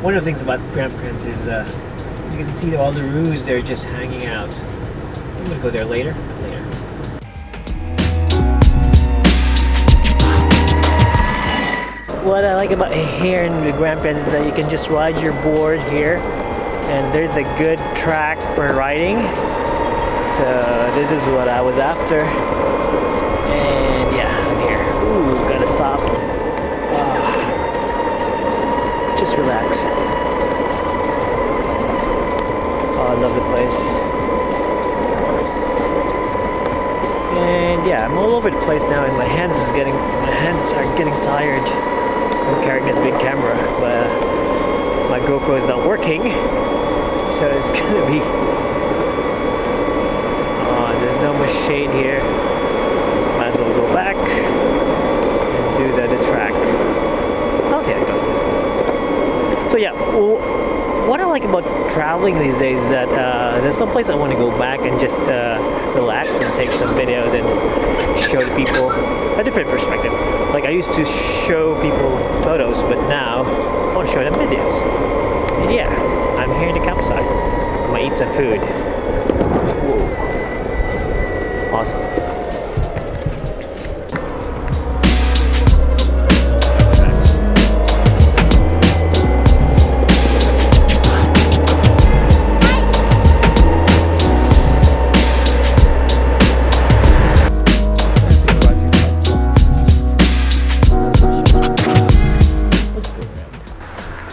One of the things about the grandparents is you can see all the roos. They're just hanging out. I'm gonna go there later. What I like about here in the grandparents is that you can just ride your board here, and there's a good track for riding. So this is what I was after, and yeah, I'm here. Ooh, gotta stop. Just relax. Oh, I love the place. And yeah, I'm all over the place now, and my hands are getting tired. I'm carrying this big camera, but my GoPro is not working, so it's gonna be. Oh, there's no more shade here. Might as well go back and do the track. I'll see how it goes. So yeah, what I like about traveling these days is that there's some place I want to go back and just relax and take some videos and show the people a different perspective. Like I used to show people photos, but now I want to show them videos. And yeah, I'm here in the campsite. I'm gonna eat some food. Whoa. Awesome.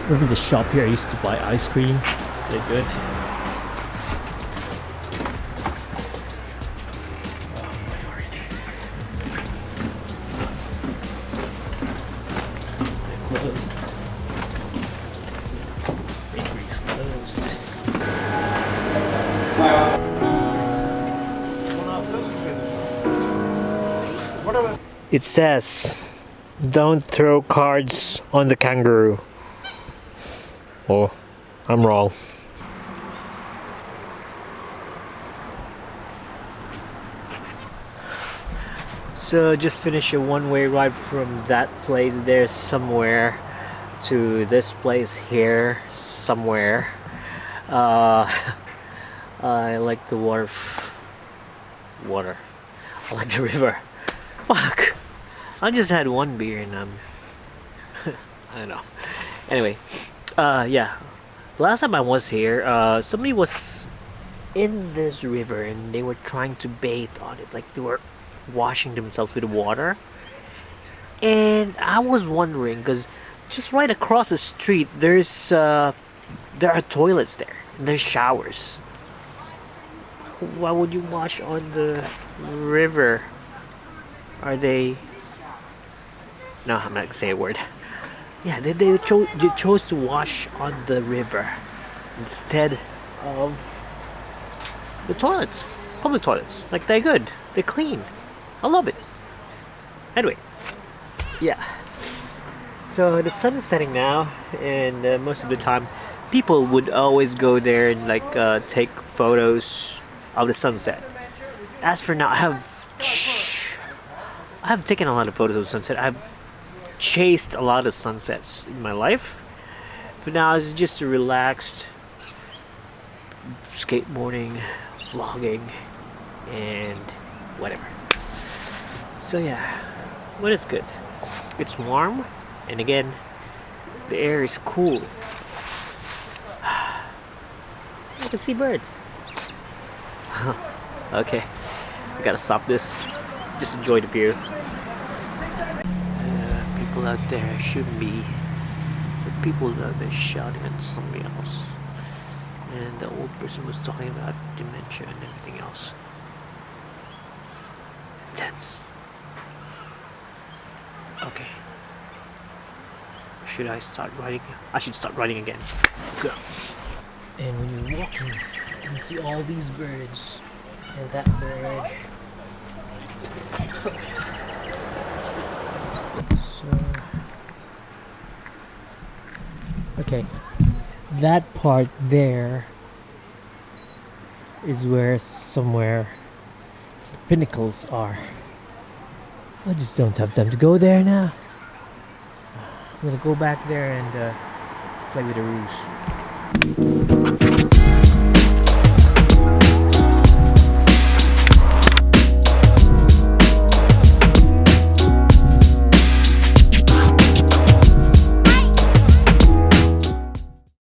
Remember the shop here? I used to buy ice cream. They're good. Oh my ORIG. They're closed. Bakery's closed. It says, "Don't throw cards on the kangaroo." Oh, I'm wrong. So just finished a one-way ride from that place there somewhere to this place here somewhere. I like the water. I like the river. Fuck. I just had one beer and I don't know. Anyway. Yeah, last time I was here, somebody was in this river and they were trying to bathe on it, like they were washing themselves with water. And I was wondering, because just right across the street, there are toilets there, and there's showers. Why would you wash on the river? Are they? No, I'm not gonna say a word. Yeah, they chose to wash on the river instead of the toilets, public toilets. Like, they're good, they're clean. I love it. Anyway, yeah. So the sun is setting now, and most of the time, people would always go there and like take photos of the sunset. As for now, I have taken a lot of photos of the sunset. I've chased a lot of sunsets in my life. For now, it's just a relaxed skateboarding, vlogging, and whatever. So yeah, but it's good. It's warm, and again, the air is cool. I can see birds. Okay, I gotta stop this. Just enjoy the view. People out there shouldn't be. The people out there shouting at somebody else, and the old person was talking about dementia and everything else. Intense. Okay. Should I start writing? I should start writing again. Go. And when you're walking, you can see all these birds and that bird. So, okay, that part there is where somewhere the pinnacles are. I just don't have time to go there now. I'm gonna go back there and play with the rules.